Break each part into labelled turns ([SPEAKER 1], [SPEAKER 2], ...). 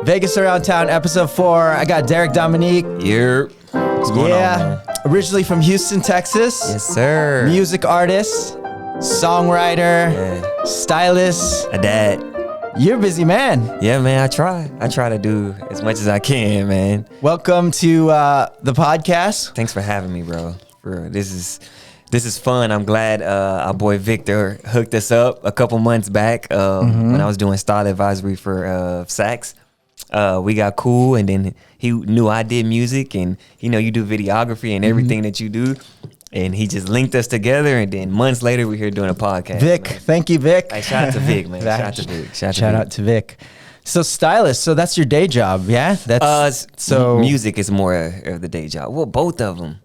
[SPEAKER 1] Vegas Around Town, episode 4. I got Derek Dominique.
[SPEAKER 2] What's going on, man?
[SPEAKER 1] Originally from Houston, Texas.
[SPEAKER 2] Yes, sir.
[SPEAKER 1] Music artist, songwriter, stylist.
[SPEAKER 2] A dad.
[SPEAKER 1] You're a busy man.
[SPEAKER 2] Yeah, man, I try to do as much as I can, man.
[SPEAKER 1] Welcome to the podcast.
[SPEAKER 2] Thanks for having me, bro. For real. This is fun. I'm glad our boy Victor hooked us up a couple months back when I was doing style advisory for Saks. We got cool, and then he knew I did music, and you do videography and everything that you do, and he just linked us together, and then months later we're here doing a podcast.
[SPEAKER 1] Vic,
[SPEAKER 2] man.
[SPEAKER 1] Thank you, Vic.
[SPEAKER 2] Hey, shout out to Vic, man. Shout
[SPEAKER 1] out to Vic. So stylist, so that's your day job, yeah? That's so
[SPEAKER 2] music is more of the day job. Well, both of them,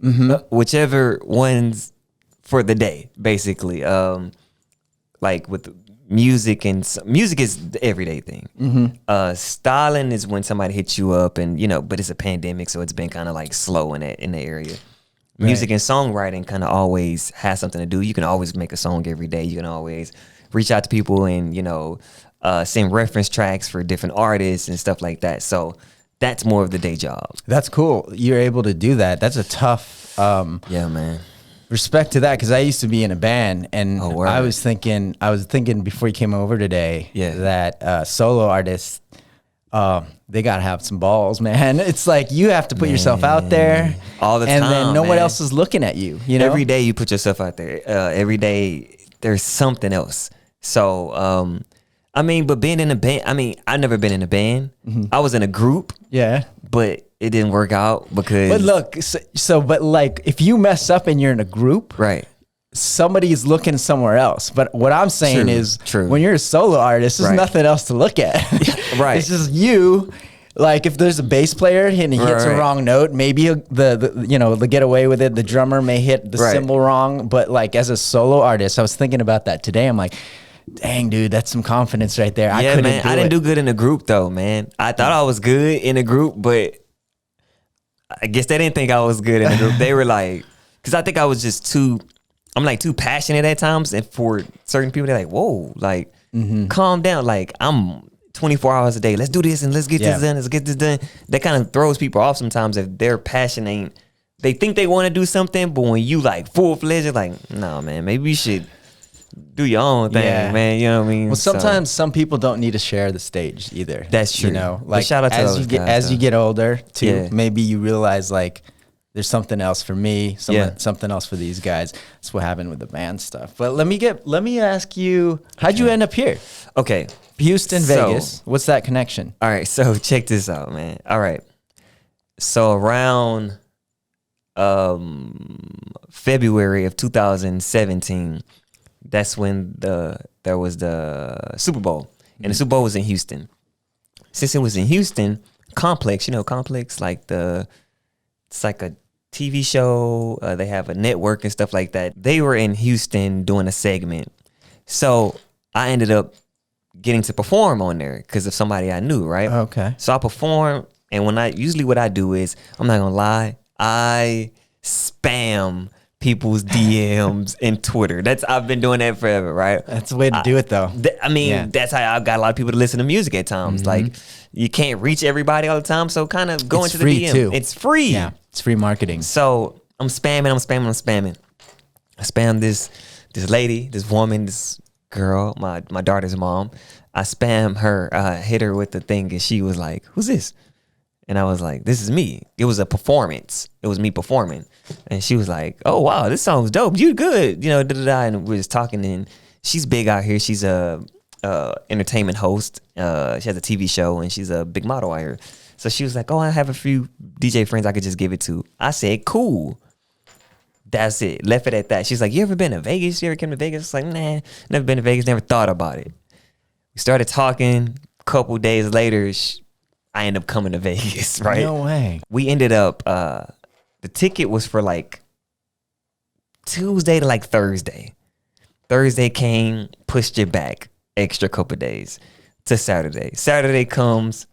[SPEAKER 2] whichever one's for the day, basically. Like with music is the everyday thing. Styling is when somebody hits you up, and but it's a pandemic, so it's been kind of like slow in the area. Music and songwriting kind of always has something to do. You can always make a song every day. You can always reach out to people and send reference tracks for different artists and stuff like that. So that's more of the day job.
[SPEAKER 1] That's cool. You're able to do that. That's a tough
[SPEAKER 2] yeah, man.
[SPEAKER 1] Respect to that, because I used to be in a band, and I was thinking before you came over today that solo artists, they gotta have some balls, man. It's like you have to put yourself out there
[SPEAKER 2] all the time,
[SPEAKER 1] and then no one else is looking at you.
[SPEAKER 2] Every day you put yourself out there. Every day there's something else. So but being in a band, I've never been in a band. I was in a group, but it didn't work out because. But
[SPEAKER 1] look, but like if you mess up and you're in a group,
[SPEAKER 2] right?
[SPEAKER 1] Somebody's looking somewhere else. But what I'm saying is, when you're a solo artist, there's nothing else to look at.
[SPEAKER 2] Right.
[SPEAKER 1] It's just you. Like if there's a bass player and he hits a wrong note, maybe the get away with it. The drummer may hit the cymbal wrong. But like as a solo artist, I was thinking about that today. I'm like, dang, dude, that's some confidence right there.
[SPEAKER 2] Yeah, I didn't do good in a group though, man. I thought I was good in a group, but I guess they didn't think I was good in a group. They were like, because I think I was just too passionate at times, and for certain people, they're like, whoa, like, calm down. Like, I'm 24 hours a day. Let's do this and let's get this done. Let's get this done. That kind of throws people off sometimes if their passion ain't. They think they want to do something, but when you like full-fledged, you're like, no, man, maybe you should do your own thing, man. You know what I mean?
[SPEAKER 1] Well, sometimes some people don't need to share the stage either.
[SPEAKER 2] That's true.
[SPEAKER 1] Like
[SPEAKER 2] shout out to
[SPEAKER 1] as you get older, too, maybe you realize like there's something else for me, something else for these guys. That's what happened with the band stuff. But let me ask you, how'd you end up here?
[SPEAKER 2] Okay,
[SPEAKER 1] Houston, Vegas. What's that connection?
[SPEAKER 2] All right, so check this out, man. All right, so around February of 2017. That's when there was the Super Bowl, and the Super Bowl was in Houston. Since it was in Houston, Complex, Complex, it's like a TV show. They have a network and stuff like that. They were in Houston doing a segment, so I ended up getting to perform on there because of somebody I knew, right?
[SPEAKER 1] Okay.
[SPEAKER 2] So I performed, and usually what I do is, I'm not gonna lie, I spam people's DMs and Twitter. I've been doing that forever, right?
[SPEAKER 1] That's the way to do it, though.
[SPEAKER 2] That's how I've got a lot of people to listen to music at times. Like, you can't reach everybody all the time, so kind of go into the DM.
[SPEAKER 1] Too.
[SPEAKER 2] It's free.
[SPEAKER 1] Yeah, it's free marketing.
[SPEAKER 2] So I'm spamming. I spam this lady, this woman, this girl, my daughter's mom. I spam her, hit her with the thing, and she was like, "Who's this?" And I was like, "This is me." It was a performance. It was me performing. And she was like, "Oh, wow, this song's dope. You good." And we was talking, and she's big out here. She's a entertainment host. She has a TV show, and she's a big model out here. So she was like, "Oh, I have a few DJ friends I could just give it to." I said, "Cool." That's it. Left it at that. She's like, "You ever been to Vegas? You ever came to Vegas?" It's like, "Nah, never been to Vegas. Never thought about it." We started talking. A couple days later, I ended up coming to Vegas, right?
[SPEAKER 1] No way.
[SPEAKER 2] We ended up, the ticket was for like Tuesday to like Thursday. Thursday came, pushed it back extra couple days to Saturday. Saturday comes,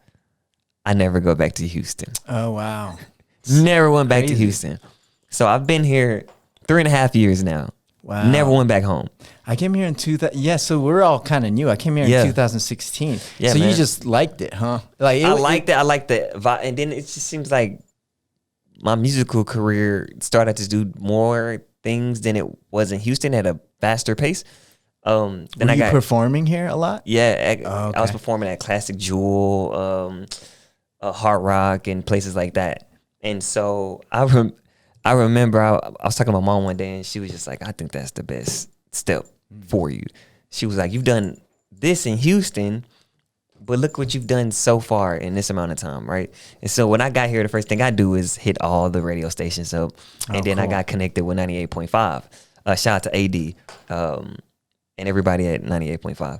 [SPEAKER 2] I never go back to Houston.
[SPEAKER 1] Oh, wow.
[SPEAKER 2] Never went back to Houston. So I've been here 3.5 years now.
[SPEAKER 1] Wow.
[SPEAKER 2] Never went back home.
[SPEAKER 1] I came here in 2000. Yeah, so we're all kind of new. I came here in 2016.
[SPEAKER 2] Yeah,
[SPEAKER 1] so
[SPEAKER 2] man.
[SPEAKER 1] you just liked it, huh? Like
[SPEAKER 2] I liked it. I liked the vibe. And then it just seems like my musical career started to do more things than it was in Houston at a faster pace. Then
[SPEAKER 1] Were you performing here a lot?
[SPEAKER 2] Yeah,
[SPEAKER 1] okay.
[SPEAKER 2] I was performing at Classic Jewel, Hard Rock, and places like that. And so I remember I was talking to my mom one day, and she was just like, "I think that's the best step for you." She was like, "You've done this in Houston, but look what you've done so far in this amount of time, right?" And so when I got here, the first thing I do is hit all the radio stations up, and then I got connected with 98.5. Shout out to AD and everybody at 98.5.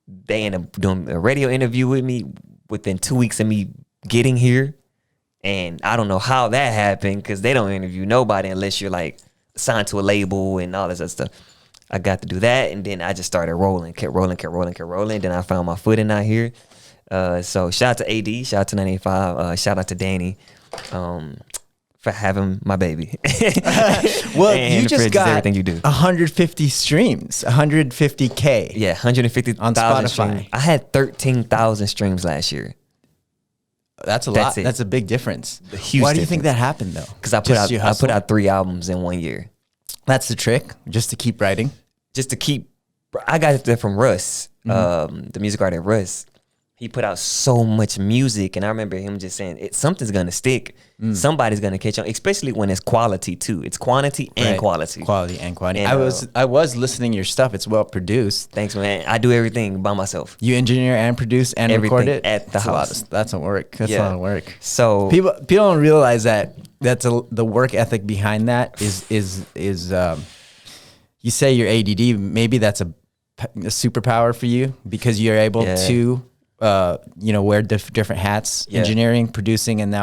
[SPEAKER 2] They ended up doing a radio interview with me within 2 weeks of me getting here. And I don't know how that happened because they don't interview nobody unless you're like signed to a label and all this other stuff. I got to do that, and then I just started rolling, kept rolling. Then I found my footing out here. So shout out to AD, shout out to 95, shout out to Danny for having my baby.
[SPEAKER 1] Well, you just got
[SPEAKER 2] everything you do.
[SPEAKER 1] 150 streams, 150K.
[SPEAKER 2] Yeah, 150,000
[SPEAKER 1] on Spotify.
[SPEAKER 2] streams. I had 13,000 streams last year.
[SPEAKER 1] That's a
[SPEAKER 2] That's
[SPEAKER 1] lot.
[SPEAKER 2] it.
[SPEAKER 1] That's a big difference.
[SPEAKER 2] Huge
[SPEAKER 1] Why do you think
[SPEAKER 2] difference.
[SPEAKER 1] that happened though?
[SPEAKER 2] Because I put out 3 albums in 1 year.
[SPEAKER 1] That's the trick, just to keep writing.
[SPEAKER 2] Just to keep, I got it from Russ, the music artist Russ. He put out so much music, and I remember him just saying, something's gonna stick. Somebody's gonna catch on, especially when it's quality too. It's quantity and quality.
[SPEAKER 1] Quality and quantity.
[SPEAKER 2] And,
[SPEAKER 1] I was listening to your stuff. It's well produced.
[SPEAKER 2] Thanks, man. I do everything by myself.
[SPEAKER 1] You engineer and produce and
[SPEAKER 2] Everything
[SPEAKER 1] record it
[SPEAKER 2] at the house.
[SPEAKER 1] That's a lot of work.
[SPEAKER 2] So
[SPEAKER 1] People don't realize that the work ethic behind that is you say you're ADD, maybe that's a superpower for you because you're able to wear different hats, engineering, producing, and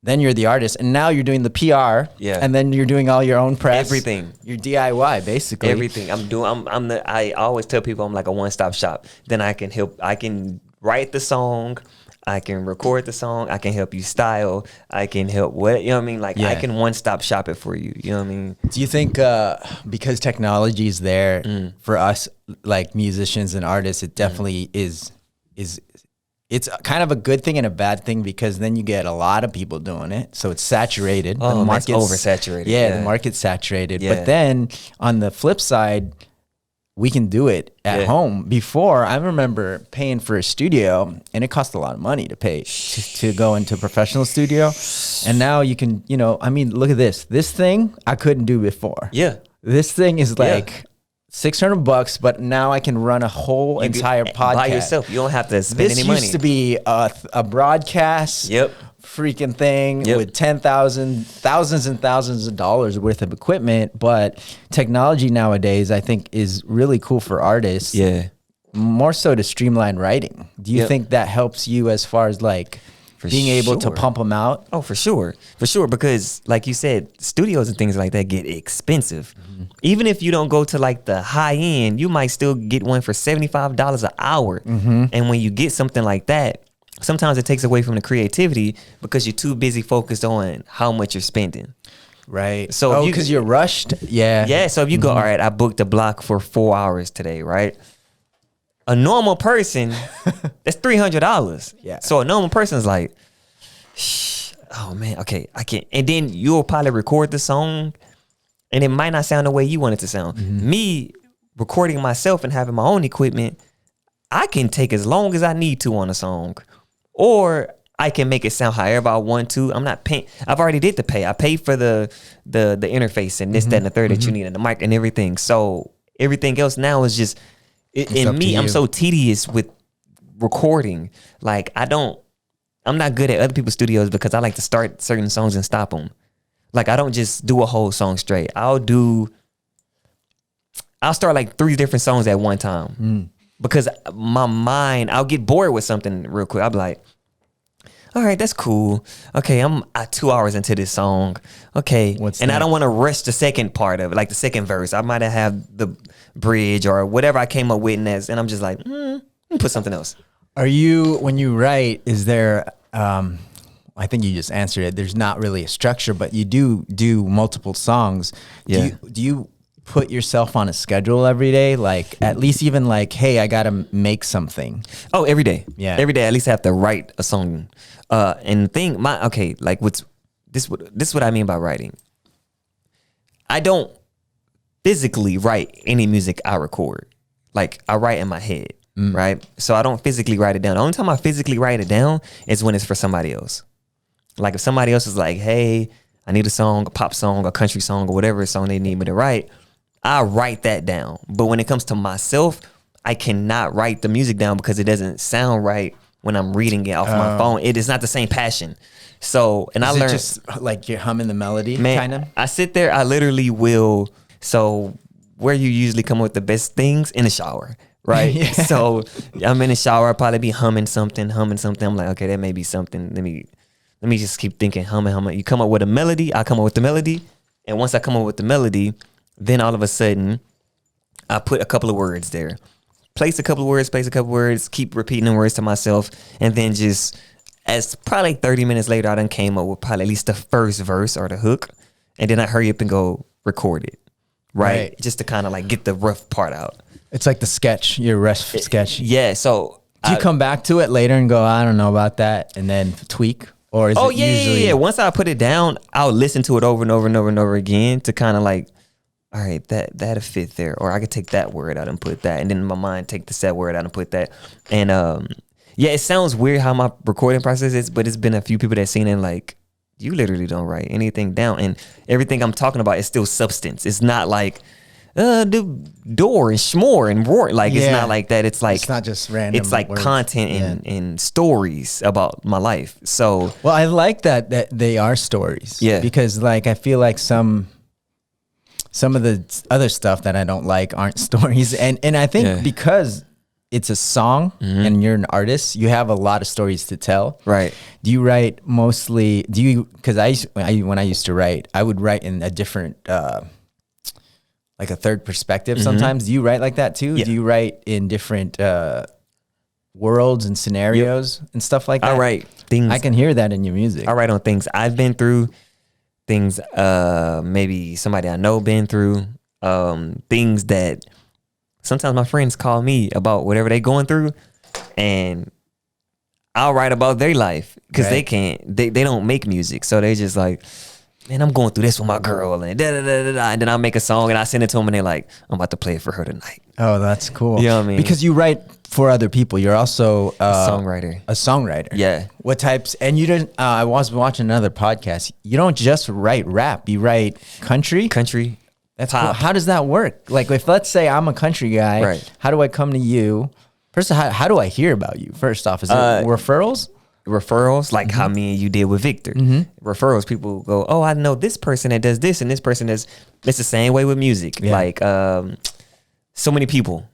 [SPEAKER 1] then you're the artist, and now you're doing the PR, and then you're doing all your own press,
[SPEAKER 2] everything.
[SPEAKER 1] You're DIY basically.
[SPEAKER 2] Everything I always tell people I'm like a one-stop shop. Then I can write the song, I can record the song, I can help you style, I can help what, you know what I mean? Like I can one-stop shop it for you. You know what I mean?
[SPEAKER 1] Do you think because technology is there for us like musicians and artists, it definitely is it's kind of a good thing and a bad thing because then you get a lot of people doing it, so it's saturated.
[SPEAKER 2] Oh,
[SPEAKER 1] the market's
[SPEAKER 2] oversaturated.
[SPEAKER 1] Yeah, the market's saturated.
[SPEAKER 2] Yeah.
[SPEAKER 1] But then on the flip side, we can do it at home. Before, I remember paying for a studio, and it cost a lot of money to pay to go into a professional studio. And now you can, look at this. This thing I couldn't do before.
[SPEAKER 2] Yeah.
[SPEAKER 1] This thing is like $600, but now I can run a whole entire podcast
[SPEAKER 2] by yourself. You don't have to spend any money.
[SPEAKER 1] This used to be a broadcast freaking thing with thousands and thousands of dollars worth of equipment. But technology nowadays, I think, is really cool for artists.
[SPEAKER 2] Yeah.
[SPEAKER 1] More so to streamline writing. Do you think that helps you as far as like being able to pump them out?
[SPEAKER 2] Oh, for sure. Because like you said, studios and things like that get expensive. Even if you don't go to like the high end, you might still get one for $75 an hour. And when you get something like that, sometimes it takes away from the creativity because you're too busy focused on how much you're spending.
[SPEAKER 1] Right. So because you're rushed. Yeah.
[SPEAKER 2] Yeah. So if you go, all right, I booked a block for 4 hours today, right? A normal person, that's $300.
[SPEAKER 1] Yeah.
[SPEAKER 2] So a normal person's like, oh man, okay, I can't. And then you'll probably record the song, and it might not sound the way you want it to sound. Me recording myself and having my own equipment, I can take as long as I need to on a song, or I can make it sound however I want to. I'm not paying. I've already did the pay. I paid for the interface and this, that, and the third that you need, and the mic and everything. So everything else now is just. In me, I'm so tedious with recording. Like I'm not good at other people's studios because I like to start certain songs and stop them. Like I don't just do a whole song straight. I'll start like 3 different songs at one time because my mind, I'll get bored with something real quick. I'll be like, all right, that's cool. Okay, I'm 2 hours into this song. Okay, I don't want to rush the second part of it, like the second verse. I might have the bridge or whatever I came up with, and I'm just like, let me put something else.
[SPEAKER 1] Are you, when you write, is there, I think you just answered it, there's not really a structure, but you do multiple songs.
[SPEAKER 2] Yeah.
[SPEAKER 1] Do you put yourself on a schedule every day? Like at least even like, hey, I gotta make something.
[SPEAKER 2] Oh, every day.
[SPEAKER 1] Yeah.
[SPEAKER 2] Every day, at least I have to write a song. And the thing, like what's this is what I mean by writing. I don't physically write any music I record. Like I write in my head, right? So I don't physically write it down. The only time I physically write it down is when it's for somebody else. Like if somebody else is like, hey, I need a song, a pop song, a country song, or whatever song they need me to write, I write that down. But when it comes to myself, I cannot write the music down because it doesn't sound right when I'm reading it off my phone. It is not the same passion. So, and I learned
[SPEAKER 1] just like you're humming the melody,
[SPEAKER 2] man,
[SPEAKER 1] kind of.
[SPEAKER 2] I sit there, I literally will. So where you usually come up with the best things in the shower, right?
[SPEAKER 1] Yeah.
[SPEAKER 2] So I'm in the shower, I'll probably be humming something. I'm like, okay, that may be something. Let me just keep thinking, humming. You come up with a melody, I come up with the melody. And once I come up with the melody, then all of a sudden, I put a couple of words there. Place a couple of words, keep repeating the words to myself. And then just, as probably 30 minutes later, I done came up with probably at least the first verse or the hook. And then I hurry up and go record it, right? Just to kind of like get the rough part out.
[SPEAKER 1] It's like the sketch, your rough sketch.
[SPEAKER 2] Yeah, so.
[SPEAKER 1] Do you come back to it later and go, I don't know about that, and then tweak? Or is it usually...
[SPEAKER 2] Yeah. Once I put it down, I'll listen to it over and over and over and over again to kind of like, all right, that'll fit there. Or I could take that word out and put that. And then in my mind, take the set word out and put that. And yeah, it sounds weird how my recording process is, but it's been a few people that seen it like, you literally don't write anything down. And everything I'm talking about is still substance. It's not like, the door and schmore and roar. Like, it's not like that. It's like,
[SPEAKER 1] it's not just random.
[SPEAKER 2] It's like
[SPEAKER 1] words.
[SPEAKER 2] content and stories about my life. So,
[SPEAKER 1] well, I like that they are stories.
[SPEAKER 2] Yeah.
[SPEAKER 1] Because like, I feel like some of the other stuff that I don't like aren't stories. And I think because it's a song and you're an artist, you have a lot of stories to tell.
[SPEAKER 2] Right.
[SPEAKER 1] Do you write mostly, because when I used to write, I would write in a different, like a third perspective sometimes. Do you write like that too?
[SPEAKER 2] Yeah.
[SPEAKER 1] Do you write in different worlds and scenarios and stuff like that?
[SPEAKER 2] I write things.
[SPEAKER 1] I can hear that in your music.
[SPEAKER 2] I write on things I've been through, things maybe somebody I know been through, things that sometimes my friends call me about whatever they going through, and I'll write about their life because they don't make music. So they just like, man, I'm going through this with my girl, and and then I'll make a song and I send it to them, and they're like, I'm about to play it for her tonight.
[SPEAKER 1] Oh, that's cool.
[SPEAKER 2] You know what I mean?
[SPEAKER 1] Because you write for other people. You're also
[SPEAKER 2] A songwriter.
[SPEAKER 1] A songwriter.
[SPEAKER 2] Yeah.
[SPEAKER 1] What types? And you didn't. I was watching another podcast. You don't just write rap. You write country.
[SPEAKER 2] Country.
[SPEAKER 1] That's cool. How does that work? Like, if let's say I'm a country guy,
[SPEAKER 2] right?
[SPEAKER 1] How do I come to you? First, how do I hear about you? First off, is it referrals?
[SPEAKER 2] Referrals, like how me and you did with Victor. Referrals, people go, oh, I know this person that does this, and this person does. It's the same way with music.
[SPEAKER 1] Yeah.
[SPEAKER 2] Like so many people.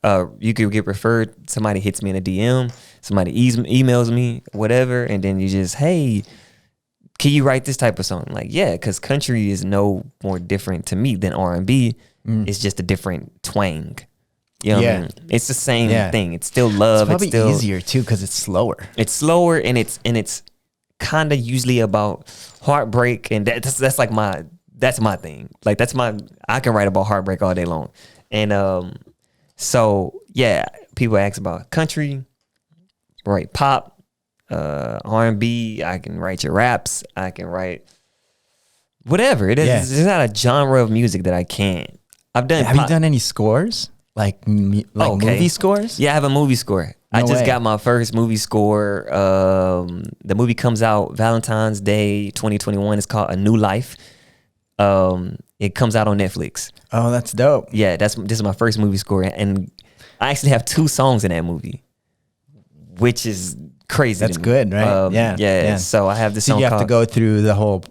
[SPEAKER 2] You could get referred. Somebody hits me in a DM. Somebody emails me, whatever, and then you just, hey, can you write this type of song? Like, yeah, because country is no more different to me than R&B. It's just a different twang. You know what I mean? It's the same thing. It's still love.
[SPEAKER 1] It's probably
[SPEAKER 2] it's still
[SPEAKER 1] easier too because it's slower.
[SPEAKER 2] It's slower, and it's kind of usually about heartbreak, and that's like my thing. Like I can write about heartbreak all day long, and so yeah, people ask about country, write pop, R&B. I can write your raps. I can write whatever it is.
[SPEAKER 1] Yeah.
[SPEAKER 2] There's not a genre of music that I can't. Have
[SPEAKER 1] you done any scores? Like movie scores?
[SPEAKER 2] Yeah, I have a movie score. I just got my first movie score. The movie comes out Valentine's Day 2021. It's called A New Life. It comes out on Netflix.
[SPEAKER 1] Oh, that's dope.
[SPEAKER 2] Yeah, this is my first movie score, and I actually have 2 songs in that movie, which is crazy.
[SPEAKER 1] That's good, right?
[SPEAKER 2] Yeah. So I have this song.
[SPEAKER 1] You have
[SPEAKER 2] called,
[SPEAKER 1] to go through the whole.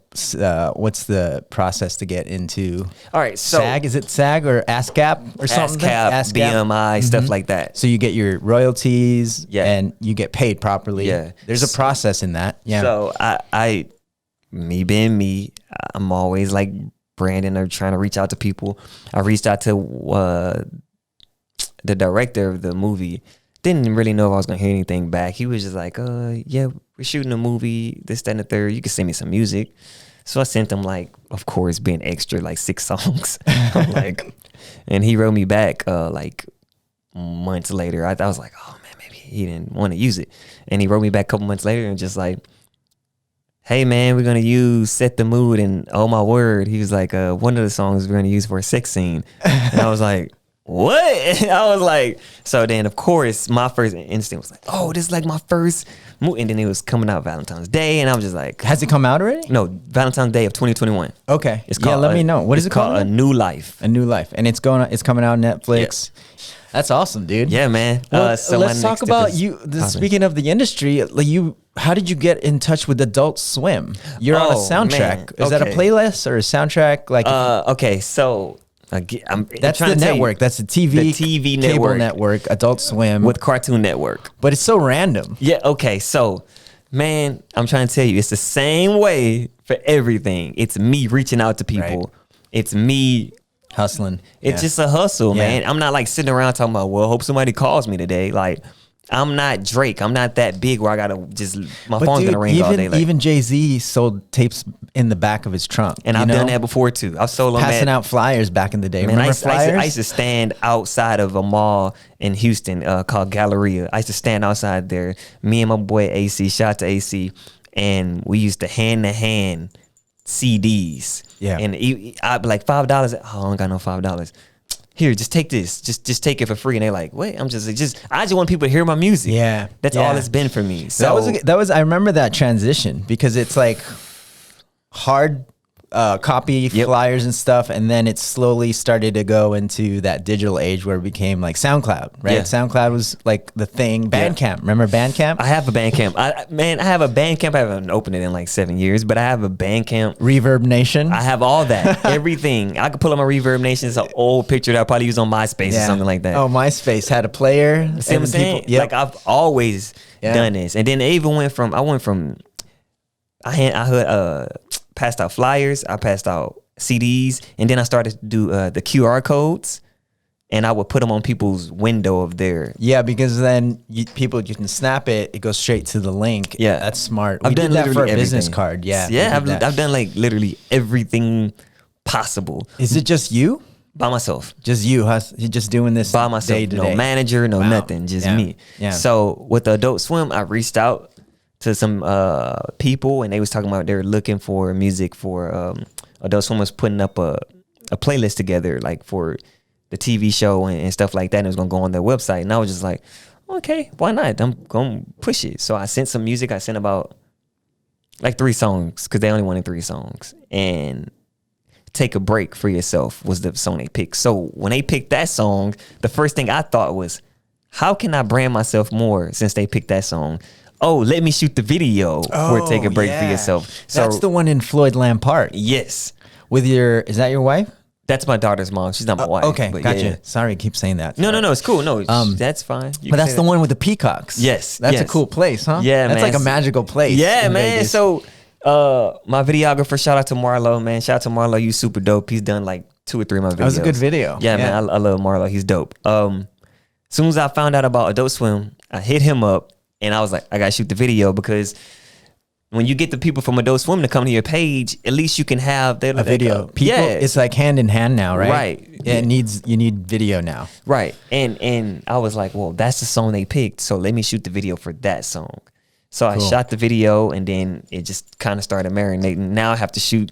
[SPEAKER 1] What's the process to get into?
[SPEAKER 2] All right, so
[SPEAKER 1] SAG, is it SAG or ASCAP or something?
[SPEAKER 2] ASCAP, BMI, stuff like that.
[SPEAKER 1] So you get your royalties,
[SPEAKER 2] Yeah.
[SPEAKER 1] and you get paid properly.
[SPEAKER 2] Yeah.
[SPEAKER 1] There's a process in that. Yeah.
[SPEAKER 2] So I me being me, I'm always like branding or trying to reach out to people. I reached out to the director of the movie. didn't really know if I was gonna hear anything back. He was just like, yeah, we're shooting a movie, this, that, and the third. You can send me some music. So I sent him, like, of course, being extra, like 6 songs. I'm like, and he wrote me back like months later. I was like, oh man, maybe he didn't want to use it. And he wrote me back a couple months later and just like, hey man, we're gonna use Set the Mood and Oh My Word. He was like, one of the songs we're gonna use for a sex scene. And I was like, what? I was like, so then of course my first instinct was like, oh, this is like my first movie. And then it was coming out Valentine's Day, and I was just like,
[SPEAKER 1] has it come out already?
[SPEAKER 2] No, Valentine's Day of 2021.
[SPEAKER 1] Okay,
[SPEAKER 2] it's called,
[SPEAKER 1] let me know. What is it called?
[SPEAKER 2] A New Life.
[SPEAKER 1] A New Life, and it's coming out on Netflix. Yeah. That's awesome, dude.
[SPEAKER 2] Yeah, man.
[SPEAKER 1] Well, so let's talk about you. Speaking of the industry, like how did you get in touch with Adult Swim? You're on a soundtrack.
[SPEAKER 2] Man.
[SPEAKER 1] Is that a playlist or a soundtrack? Like,
[SPEAKER 2] okay, so
[SPEAKER 1] that's the network. That's the TV cable network, Adult Swim
[SPEAKER 2] with Cartoon Network.
[SPEAKER 1] But it's so random.
[SPEAKER 2] Yeah. Okay. So, man, I'm trying to tell you, it's the same way for everything. It's me reaching out to people. Right. It's me
[SPEAKER 1] hustling.
[SPEAKER 2] It's just a hustle, man. I'm not like sitting around talking about, well, hope somebody calls me today. Like, I'm not Drake. I'm not that big where I gotta just my phone's gonna ring all day. Like,
[SPEAKER 1] even Jay-Z sold tapes in the back of his trunk,
[SPEAKER 2] and I've done that before too. I've sold them
[SPEAKER 1] passing out flyers back in the day.
[SPEAKER 2] Man,
[SPEAKER 1] remember
[SPEAKER 2] flyers?
[SPEAKER 1] I
[SPEAKER 2] used to stand outside of a mall in Houston called Galleria. I used to stand outside there. Me and my boy AC, shout out to AC, and we used to hand CDs.
[SPEAKER 1] Yeah,
[SPEAKER 2] and I'd be like $5. Oh, I don't got no $5. Here, just take this. Just take it for free. And they're like, wait, I just want people to hear my music.
[SPEAKER 1] Yeah.
[SPEAKER 2] That's all it's been for me. So
[SPEAKER 1] that was I remember that transition because it's like hard copy flyers and stuff, and then it slowly started to go into that digital age where it became like SoundCloud, right? Yeah. SoundCloud was like the thing. Bandcamp, remember Bandcamp?
[SPEAKER 2] I have a Bandcamp. I have a Bandcamp. I haven't opened it in like 7 years, but I have a Bandcamp.
[SPEAKER 1] Reverb Nation.
[SPEAKER 2] I have all that, everything. I could pull up my Reverb Nation. It's an old picture that I probably used on MySpace or something like that.
[SPEAKER 1] Oh, MySpace had a player.
[SPEAKER 2] See what I'm saying? Like I've always done this, and then it even went from I passed out flyers, I passed out CDs, and then I started to do the QR codes, and I would put them on people's window of their...
[SPEAKER 1] Yeah, because then you can snap it, it goes straight to the link.
[SPEAKER 2] Yeah.
[SPEAKER 1] That's smart. I've done that for a business card. Yeah.
[SPEAKER 2] Yeah, I've done like literally everything possible.
[SPEAKER 1] Is it just you?
[SPEAKER 2] By myself.
[SPEAKER 1] Just you, huh? You're just doing this
[SPEAKER 2] by myself.
[SPEAKER 1] Day to
[SPEAKER 2] no
[SPEAKER 1] day.
[SPEAKER 2] Manager, no nothing, just me. Yeah. So with the Adult Swim, I reached out to some people, and they was talking about they were looking for music for Adult Swim was putting up a playlist together, like for the TV show and stuff like that, and it was gonna go on their website. And I was just like, okay, why not? I'm gonna push it. So I sent some music. I sent about like 3 songs because they only wanted 3 songs. And Take a Break for Yourself was the song they picked. So when they picked that song, the first thing I thought was, how can I brand myself more since they picked that song? Oh, let me shoot the video for Take a Break for Yourself. So
[SPEAKER 1] that's the one in Floyd Lamb Park.
[SPEAKER 2] Yes.
[SPEAKER 1] Is that your wife?
[SPEAKER 2] That's my daughter's mom. She's not my wife.
[SPEAKER 1] Okay, gotcha. Yeah. Sorry, I keep saying that.
[SPEAKER 2] No, it's cool. No, that's fine.
[SPEAKER 1] But that's the one with the peacocks.
[SPEAKER 2] Yes.
[SPEAKER 1] That's a cool place, huh?
[SPEAKER 2] Yeah,
[SPEAKER 1] that's like a magical place.
[SPEAKER 2] Yeah, man. Vegas. So my videographer, shout out to Marlo, man. Shout out to Marlo. You super dope. He's done like 2 or 3 of my videos.
[SPEAKER 1] That was a good video.
[SPEAKER 2] Yeah, man. I love Marlo. He's dope. As soon as I found out about Adult Swim, I hit him up. And I was like, I gotta shoot the video, because when you get the people from Adult Swim to come to your page, at least you can have
[SPEAKER 1] a video. It's like hand in hand now, right?
[SPEAKER 2] Right.
[SPEAKER 1] Yeah, you need video now.
[SPEAKER 2] Right. And I was like, well, that's the song they picked, so let me shoot the video for that song. So I shot the video, and then it just kind of started marinating. Now I have to shoot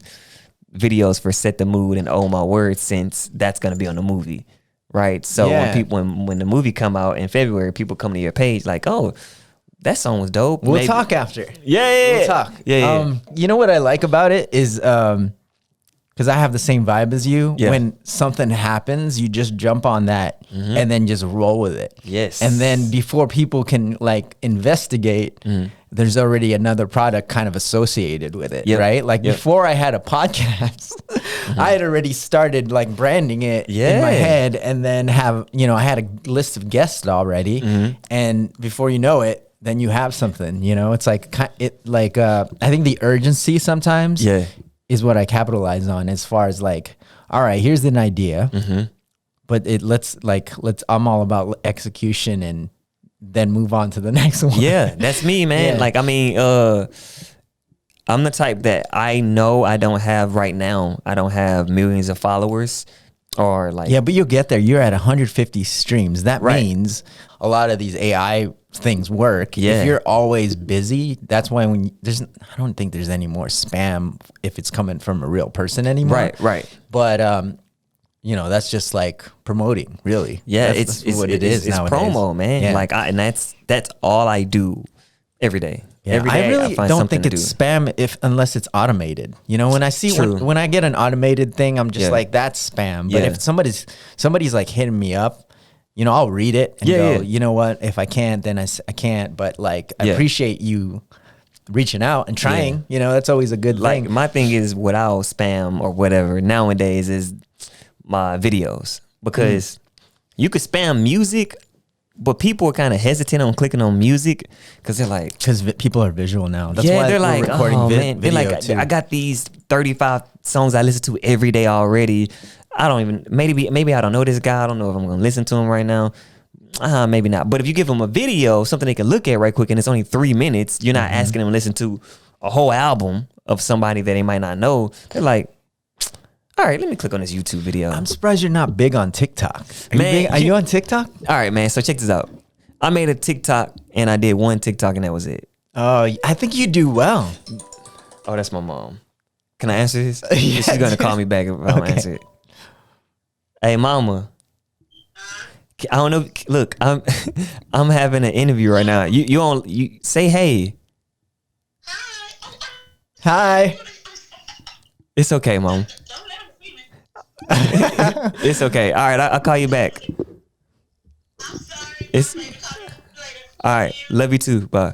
[SPEAKER 2] videos for Set the Mood and Oh My Word, since that's gonna be on the movie. Right. So when the movie come out in February, people come to your page like, oh, that song was dope.
[SPEAKER 1] We'll talk after.
[SPEAKER 2] Yeah.
[SPEAKER 1] We'll talk.
[SPEAKER 2] Yeah.
[SPEAKER 1] You know what I like about it is because I have the same vibe as you.
[SPEAKER 2] Yeah.
[SPEAKER 1] When something happens, you just jump on that and then just roll with it.
[SPEAKER 2] Yes.
[SPEAKER 1] And then before people can like investigate, there's already another product kind of associated with it, right? Like before I had a podcast, I had already started like branding it in my head, and then I had a list of guests already, and before you know it, then you have something. It's like I think the urgency sometimes is what I capitalize on, as far as like, all right, here's an idea, but let's I'm all about execution and then move on to the next one.
[SPEAKER 2] Yeah, that's me, man.
[SPEAKER 1] Yeah.
[SPEAKER 2] Like, I mean, I'm the type that I know I don't have right now. I don't have millions of followers or like.
[SPEAKER 1] Yeah, but you'll get there. You're at 150 streams. That means a lot of these AI things work.
[SPEAKER 2] Yeah.
[SPEAKER 1] If you're always busy, that's why I don't think there's any more spam if it's coming from a real person anymore.
[SPEAKER 2] Right.
[SPEAKER 1] But you know, that's just like promoting, really.
[SPEAKER 2] Yeah,
[SPEAKER 1] that's what it is
[SPEAKER 2] it's
[SPEAKER 1] nowadays.
[SPEAKER 2] promo, man.
[SPEAKER 1] Yeah.
[SPEAKER 2] Like, and that's all I do every day.
[SPEAKER 1] Yeah,
[SPEAKER 2] Every day
[SPEAKER 1] I really
[SPEAKER 2] find
[SPEAKER 1] don't
[SPEAKER 2] something
[SPEAKER 1] think
[SPEAKER 2] to
[SPEAKER 1] it's
[SPEAKER 2] do.
[SPEAKER 1] spam unless it's automated. You know, when I see when I get an automated thing, I'm just like, that's spam. But if somebody's like hitting me up, you know, I'll read it and go, you know what? If I can't, then I can't. But like, I appreciate you reaching out and trying. You know, that's always a good
[SPEAKER 2] Like,
[SPEAKER 1] thing.
[SPEAKER 2] my thing is without spam or whatever nowadays is my videos, because you could spam music, but people are kind of hesitant on clicking on music because they're like,
[SPEAKER 1] because people are visual now. That's why
[SPEAKER 2] they're
[SPEAKER 1] we're
[SPEAKER 2] like,
[SPEAKER 1] recording
[SPEAKER 2] oh man, they're
[SPEAKER 1] video
[SPEAKER 2] like,
[SPEAKER 1] too.
[SPEAKER 2] I got these 35 songs I listen to every day already. I don't even, maybe I don't know this guy. I don't know if I'm gonna listen to him right now. Maybe not. But if you give them a video, something they can look at right quick, and it's only 3 minutes, you're not asking them to listen to a whole album of somebody that they might not know. They're like, all right, let me click on this YouTube video.
[SPEAKER 1] I'm surprised you're not big on TikTok. Are you on TikTok?
[SPEAKER 2] All right, man. So check this out. I made a TikTok and I did one TikTok and that was it.
[SPEAKER 1] Oh, I think you do well.
[SPEAKER 2] Oh, that's my mom. Can I answer this?
[SPEAKER 1] Yeah,
[SPEAKER 2] She's gonna call me back if I don't answer it. Hey, mama. I don't know. Look, I'm I'm having an interview right now. You say hey.
[SPEAKER 1] Hi.
[SPEAKER 2] It's okay, mom. It's okay. All right, I'll call you back.
[SPEAKER 3] I'm sorry.
[SPEAKER 2] It's all right. Love you too. Bye.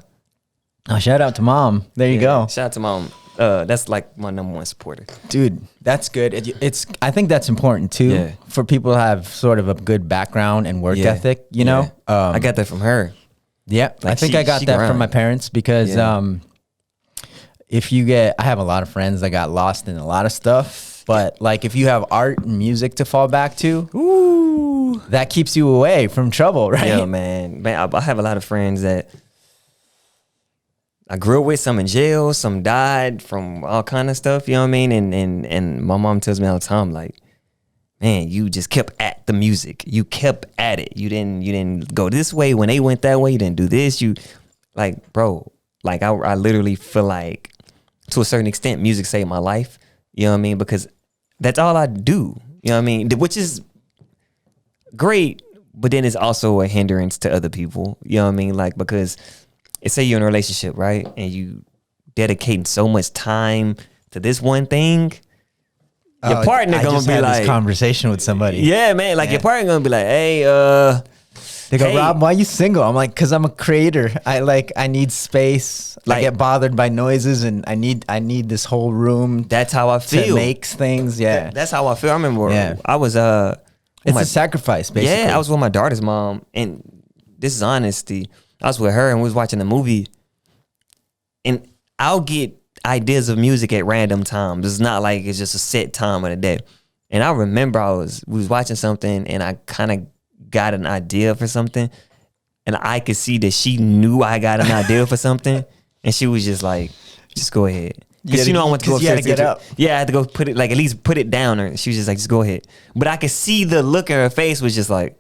[SPEAKER 1] Oh, shout out to mom. There you go.
[SPEAKER 2] Shout out to mom. That's like my #1 supporter.
[SPEAKER 1] Dude, that's good. It's I think that's important too,
[SPEAKER 2] Yeah.
[SPEAKER 1] for people to have sort of a good background and work
[SPEAKER 2] Yeah.
[SPEAKER 1] ethic, you know?
[SPEAKER 2] I got that from her.
[SPEAKER 1] Yeah, I
[SPEAKER 2] Like,
[SPEAKER 1] think I got
[SPEAKER 2] she
[SPEAKER 1] that
[SPEAKER 2] grind.
[SPEAKER 1] from my parents because
[SPEAKER 2] Yeah.
[SPEAKER 1] I have a lot of friends that got lost in a lot of stuff, but like if you have art and music to fall back to,
[SPEAKER 2] Ooh.
[SPEAKER 1] that keeps you away from trouble, right?
[SPEAKER 2] Yeah, man. I have a lot of friends that I grew up with, some in jail, some died from all kind of stuff, you know what I mean? And my mom tells me all the time, like, man, you just kept at the music. You kept at it. You didn't go this way when they went that way. You didn't do this. You like, bro, like I literally feel like to a certain extent music saved my life. You know what I mean? Because that's all I do. You know what I mean? Which is great, but then it's also a hindrance to other people. You know what I mean? Like, because say you're in a relationship, right? And you dedicating so much time to this one thing, your partner
[SPEAKER 1] I
[SPEAKER 2] gonna
[SPEAKER 1] just
[SPEAKER 2] be
[SPEAKER 1] had
[SPEAKER 2] like,
[SPEAKER 1] this conversation with somebody.
[SPEAKER 2] yeah, man. Like, your partner gonna be like, hey,
[SPEAKER 1] They go,
[SPEAKER 2] hey.
[SPEAKER 1] Rob, why are you single? I'm like, cause I'm a creator. I need space. I
[SPEAKER 2] Like-
[SPEAKER 1] get bothered by noises, and I need this whole room
[SPEAKER 2] that's how I
[SPEAKER 1] to
[SPEAKER 2] feel.
[SPEAKER 1] make things. Yeah,
[SPEAKER 2] That's how I feel. I remember
[SPEAKER 1] Yeah.
[SPEAKER 2] I was
[SPEAKER 1] it's
[SPEAKER 2] my-
[SPEAKER 1] a sacrifice, basically.
[SPEAKER 2] yeah, I was with my daughter's mom, and this is honesty. I was with her and we was watching a movie, and I'll get ideas of music at random times. It's not like it's just a set time of the day. And I remember we was watching something and I kind of got an idea for something, and I could see that she knew I got an idea for something, and she was just like, just go ahead. Because I went to go
[SPEAKER 1] 'cause you had
[SPEAKER 2] upstairs
[SPEAKER 1] to get up.
[SPEAKER 2] Yeah, I had to go put it, like, at least put it down. Or she was just like, just go ahead. But I could see the look in her face was just like,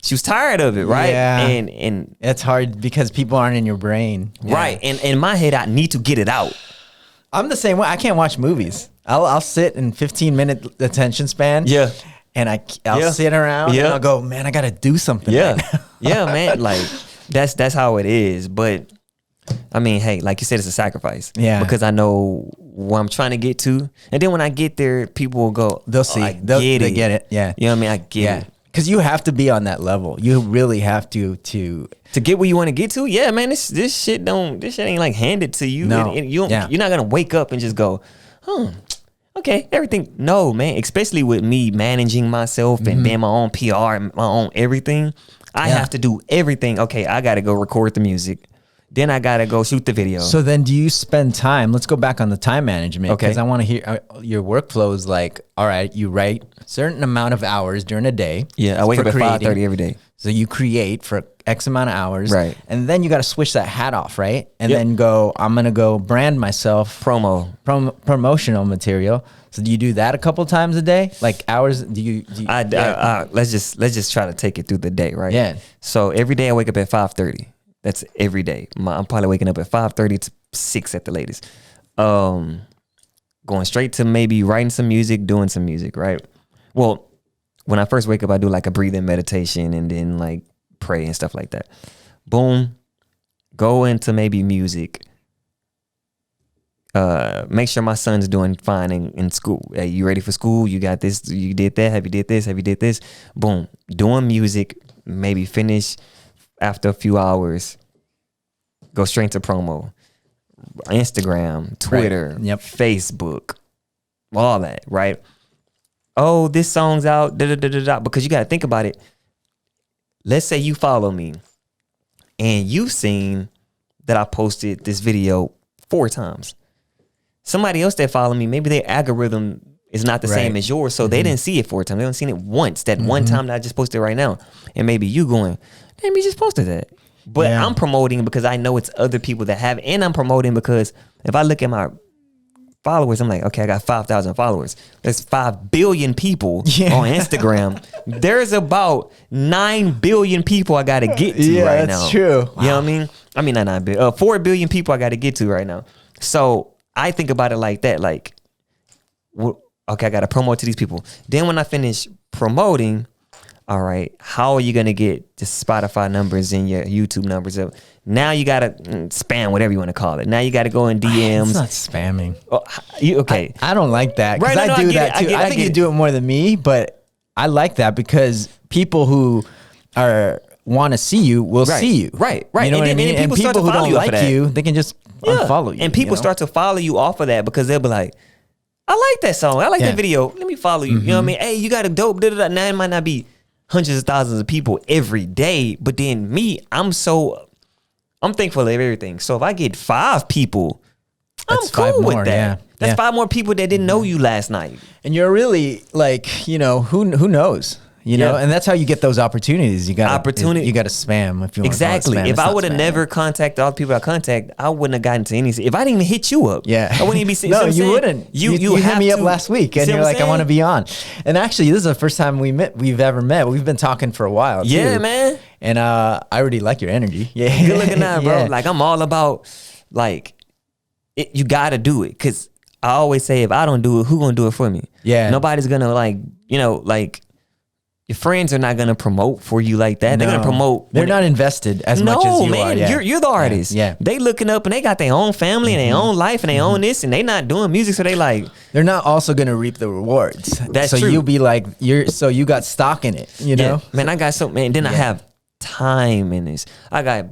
[SPEAKER 2] she was tired of it, right?
[SPEAKER 1] Yeah.
[SPEAKER 2] And
[SPEAKER 1] It's hard because people aren't in your brain. Yeah.
[SPEAKER 2] right. And in my head, I need to get it out.
[SPEAKER 1] I'm the same way. I can't watch movies. I'll sit in 15-minute attention span.
[SPEAKER 2] Yeah.
[SPEAKER 1] And I'll
[SPEAKER 2] Yeah.
[SPEAKER 1] sit around and
[SPEAKER 2] Yeah.
[SPEAKER 1] I'll go, man, I gotta do something.
[SPEAKER 2] Yeah.
[SPEAKER 1] right now."
[SPEAKER 2] Yeah, man. Like, that's how it is. But I mean, hey, like you said, it's a sacrifice.
[SPEAKER 1] Yeah.
[SPEAKER 2] Because I know where I'm trying to get to. And then when I get there, people will go,
[SPEAKER 1] They'll
[SPEAKER 2] "Oh,
[SPEAKER 1] see.
[SPEAKER 2] I
[SPEAKER 1] They
[SPEAKER 2] get
[SPEAKER 1] get it. Yeah.
[SPEAKER 2] You know what I mean? I get
[SPEAKER 1] Yeah.
[SPEAKER 2] it.
[SPEAKER 1] Because you have to be on that level. You really have to
[SPEAKER 2] To get where you want to get to, yeah, man. This shit ain't like handed to you.
[SPEAKER 1] No.
[SPEAKER 2] You don't,
[SPEAKER 1] Yeah.
[SPEAKER 2] You're not gonna wake up and just go, okay, everything. No, man. Especially with me managing myself and being my own PR and my own everything, I
[SPEAKER 1] Yeah.
[SPEAKER 2] have to do everything. Okay, I gotta go record the music, then I gotta go shoot the video.
[SPEAKER 1] So then do you spend time? Let's go back on the time management.
[SPEAKER 2] Okay.
[SPEAKER 1] Because I want to hear your workflow is like, all right, you write a certain amount of hours during a day.
[SPEAKER 2] yeah, I wake
[SPEAKER 1] for
[SPEAKER 2] up at
[SPEAKER 1] creating.
[SPEAKER 2] 5:30 every day.
[SPEAKER 1] So you create for X amount of hours.
[SPEAKER 2] Right.
[SPEAKER 1] And then you got to switch that hat off, right? And then go, I'm going to go brand myself. Promotional material. So do you do that a couple times a day? Like hours?
[SPEAKER 2] Let's just try to take it through the day, right?
[SPEAKER 1] Yeah.
[SPEAKER 2] So every day I wake up at 5:30. That's every day. I'm probably waking up at 5:30 to 6 at the latest. Going straight to maybe writing some music, doing some music, right? Well, when I first wake up, I do like a breathing meditation and then like pray and stuff like that. Boom. Go into maybe music. Make sure my son's doing fine in school. Hey, you ready for school? You got this. You did that. Have you did this? Have you did this? Boom. Doing music. Maybe finish after a few hours. Go straight to promo. Instagram, Twitter, Facebook, all that, right? Oh, this song's out. Because you got to think about it. Let's say you follow me and you've seen that I posted this video 4 times. Somebody else that follow me, maybe their algorithm is not the same as yours, so they didn't see it 4 times. They haven't seen it once. That one time that I just posted right now, and maybe you going, damn, you just posted that. But I'm promoting because I know it's other people that have, and I'm promoting because if I look at my followers, I'm like, okay, I got 5,000 followers. There's 5 billion people on Instagram. There's about 9 billion people I got to get to right now. Yeah, that's
[SPEAKER 1] true.
[SPEAKER 2] You know what I mean? I mean, not 9 billion. 4 billion people I got to get to right now. So I think about it like that. Like, okay, I got to promote to these people. Then when I finish promoting, all right, how are you going to get the Spotify numbers and your YouTube numbers up? Now you got to spam, whatever you want to call it. Now you got to go in DMs.
[SPEAKER 1] It's not spamming.
[SPEAKER 2] Oh, okay.
[SPEAKER 1] I don't like that because I do that too. I think you do it more than me, but I like that because people who want to see you will see you.
[SPEAKER 2] Right.
[SPEAKER 1] You know what I mean? And people who don't like you, they can just unfollow you.
[SPEAKER 2] And people start to follow you off of that because they'll be like, I like that song. I like that video. Let me follow you. You know what I mean? Hey, you got a dope. Now it might not be hundreds of thousands of people every day, but then me, I'm thankful of everything. So if I get 5 people, I'm cool with that. That's 5 more people that didn't know you last night.
[SPEAKER 1] And you're really like, who knows? You know, and that's how you get those opportunities. You got You got to spam if you want.
[SPEAKER 2] Exactly.
[SPEAKER 1] To
[SPEAKER 2] if I would have never contacted all the people I contact, I wouldn't have gotten to any. If I didn't even hit you up, I wouldn't even be.
[SPEAKER 1] No, you wouldn't. You hit me up last week, and you're like, I want to be on. And actually, this is the first time we've ever met. We've been talking for a while.
[SPEAKER 2] Yeah,
[SPEAKER 1] too.
[SPEAKER 2] Man.
[SPEAKER 1] And I already like your energy. Yeah,
[SPEAKER 2] good looking out, bro. Like I'm all about like you got to do it because I always say if I don't do it, who gonna do it for me?
[SPEAKER 1] Yeah,
[SPEAKER 2] nobody's gonna like. Your friends are not gonna promote for you like that. No. They're gonna promote.
[SPEAKER 1] They're not invested as much as you are.
[SPEAKER 2] Man, you're the artist.
[SPEAKER 1] Yeah.
[SPEAKER 2] They looking up and they got their own family and their own life and they own this and they not doing music, so they like.
[SPEAKER 1] They're not also gonna reap the rewards.
[SPEAKER 2] That's
[SPEAKER 1] so
[SPEAKER 2] true.
[SPEAKER 1] You'll be like you got stock in it. You know,
[SPEAKER 2] man. I got so man. Then I have time in this. I got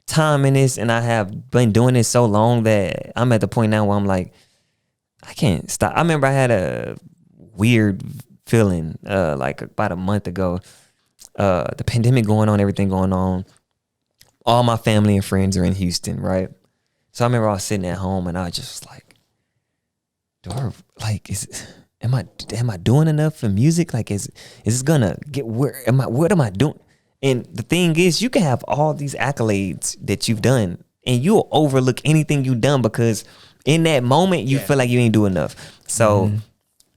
[SPEAKER 2] time in this, and I have been doing this so long that I'm at the point now where I'm like, I can't stop. I remember I had a weird feeling like about a month ago, the pandemic going on, everything going on, all my family and friends are in Houston, right? So I remember I was sitting at home and I just like, am I doing enough for music? Like is this gonna get what am I doing? And the thing is, you can have all these accolades that you've done and you'll overlook anything you've done because in that moment you feel like you ain't doing enough. So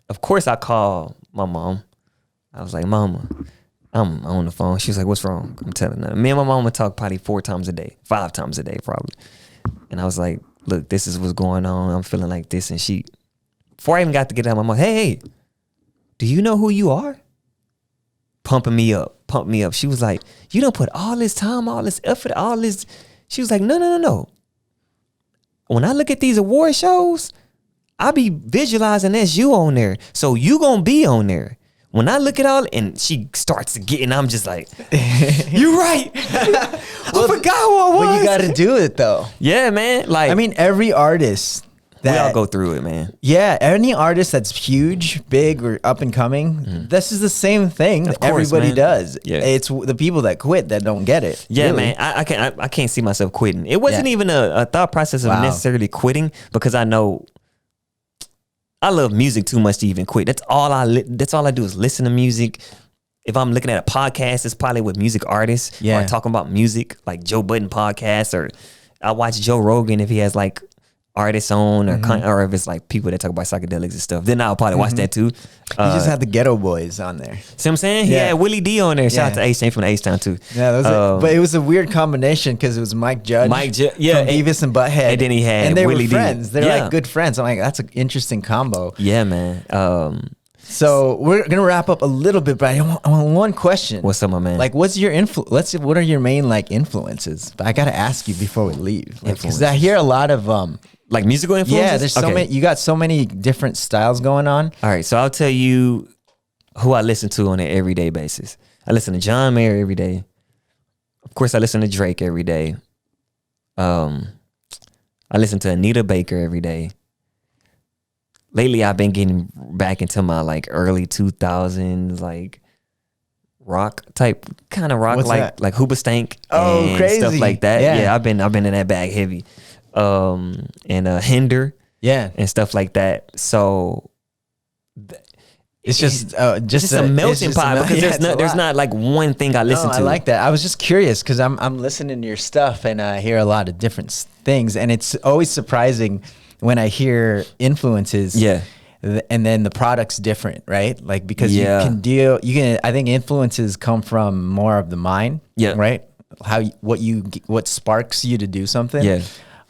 [SPEAKER 2] of course I call my mom. I was like, Mama, I'm on the phone. She was like, what's wrong? I'm telling her. Me and my mom would talk probably 4 times a day, 5 times a day probably. And I was like, look, this is what's going on. I'm feeling like this. And she, before I even got to get out of my mouth, hey, do you know who you are? Pumped me up. She was like, you don't put all this time, all this effort, all this. She was like, no. When I look at these award shows, I be visualizing that's you on there. So you gonna be on there. When I look at all, and she starts to get, and I'm just like, you're right. I forgot who I was.
[SPEAKER 1] Well, you got to do it though.
[SPEAKER 2] Yeah, man. Like,
[SPEAKER 1] I mean, every artist
[SPEAKER 2] we all go through it, man.
[SPEAKER 1] Yeah, any artist that's huge, big, or up and coming, this is the same thing that everybody does. Yeah. It's the people that quit that don't get it.
[SPEAKER 2] Yeah, really. Man. I can't see myself quitting. It wasn't even a thought process of necessarily quitting because I know. I love music too much to even quit. That's all I do is listen to music. if I'm looking at a podcast, it's probably with music artists
[SPEAKER 1] Yeah.
[SPEAKER 2] or talking about music, like Joe Budden podcast, or I watch Joe Rogan if he has like artists on or if it's like people that talk about psychedelics and stuff. Then I'll probably watch that too.
[SPEAKER 1] You just had the Ghetto Boys on there.
[SPEAKER 2] See what I'm saying?
[SPEAKER 1] Yeah.
[SPEAKER 2] Yeah, Willie D on there. Shout out to
[SPEAKER 1] Yeah.
[SPEAKER 2] H-Chain from the H-Town too.
[SPEAKER 1] Yeah, that was but it was a weird combination because it was Mike Judge,
[SPEAKER 2] yeah,
[SPEAKER 1] from Beavis and Butthead,
[SPEAKER 2] and then he had
[SPEAKER 1] and they
[SPEAKER 2] Willie
[SPEAKER 1] were
[SPEAKER 2] D.
[SPEAKER 1] friends. They're
[SPEAKER 2] Yeah.
[SPEAKER 1] like good friends. I'm like, that's an interesting combo.
[SPEAKER 2] Yeah, man.
[SPEAKER 1] So we're gonna wrap up a little bit, but I want one question.
[SPEAKER 2] What's up, my man?
[SPEAKER 1] Like, what's your what are your main like influences? But I gotta ask you before we leave, because I hear a lot of
[SPEAKER 2] like musical influences?
[SPEAKER 1] yeah. There's so
[SPEAKER 2] Okay.
[SPEAKER 1] many. You got so many different styles going on.
[SPEAKER 2] All right, so I'll tell you who I listen to on an everyday basis. I listen to John Mayer every day. Of course, I listen to Drake every day. I listen to Anita Baker every day. Lately, I've been getting back into my like early 2000s like rock type kind of rock,
[SPEAKER 1] What's
[SPEAKER 2] like
[SPEAKER 1] that?
[SPEAKER 2] like Hoobastank
[SPEAKER 1] Oh,
[SPEAKER 2] and
[SPEAKER 1] crazy.
[SPEAKER 2] stuff like that.
[SPEAKER 1] Yeah.
[SPEAKER 2] Yeah, I've been in that bag heavy. And Hinder
[SPEAKER 1] Yeah,
[SPEAKER 2] and stuff like that. So
[SPEAKER 1] it's just
[SPEAKER 2] it's just a melting pot because there's not like one thing I listen to.
[SPEAKER 1] I like that. I was just curious because I'm listening to your stuff and I hear a lot of different things, and it's always surprising when I hear influences.
[SPEAKER 2] Yeah.
[SPEAKER 1] And then the product's different, right? Like because
[SPEAKER 2] Yeah.
[SPEAKER 1] you can. I think influences come from more of the mind.
[SPEAKER 2] Yeah.
[SPEAKER 1] Right. What sparks you to do something.
[SPEAKER 2] Yeah.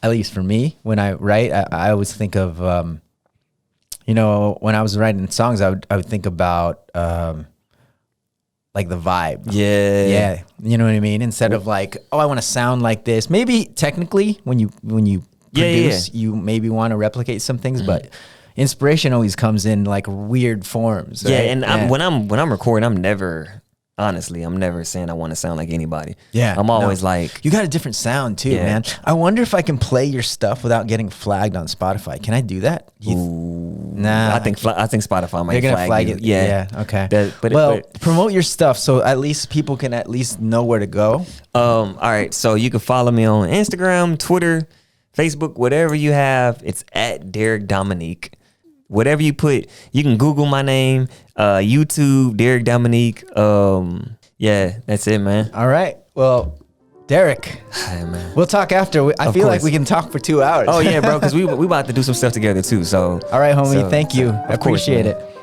[SPEAKER 1] At least for me, when I write, I always think of, when I was writing songs, I would think about like the vibe.
[SPEAKER 2] Yeah.
[SPEAKER 1] Yeah. You know what I mean? Instead of like, oh, I want to sound like this. Maybe technically when you produce, you maybe want to replicate some things, but inspiration always comes in like weird forms.
[SPEAKER 2] Yeah,
[SPEAKER 1] right?
[SPEAKER 2] and when I'm recording, I'm never saying I want to sound like anybody.
[SPEAKER 1] Yeah,
[SPEAKER 2] I'm always
[SPEAKER 1] no.
[SPEAKER 2] like,
[SPEAKER 1] You got a different sound too,
[SPEAKER 2] Yeah.
[SPEAKER 1] man. I wonder if I can play your stuff without getting flagged on Spotify. Can I do that? Nah.
[SPEAKER 2] I think Spotify might
[SPEAKER 1] They're gonna flag
[SPEAKER 2] you.
[SPEAKER 1] it.
[SPEAKER 2] Yeah.
[SPEAKER 1] Okay.
[SPEAKER 2] But
[SPEAKER 1] promote your stuff so at least people can at least know where to go.
[SPEAKER 2] all right. So you can follow me on Instagram, Twitter, Facebook, whatever you have. It's at Derek Dominique. Whatever you put, you can Google my name, YouTube, Derek Dominique. Yeah, that's it, man.
[SPEAKER 1] All right. Well, Derek,
[SPEAKER 2] Hi, man.
[SPEAKER 1] we'll talk after. I feel like
[SPEAKER 2] course.
[SPEAKER 1] we can talk for 2 hours.
[SPEAKER 2] Oh yeah, bro, because we about to do some stuff together too. So
[SPEAKER 1] All right, homie.
[SPEAKER 2] so-
[SPEAKER 1] Thank you. I
[SPEAKER 2] of course,
[SPEAKER 1] appreciate
[SPEAKER 2] man.
[SPEAKER 1] it.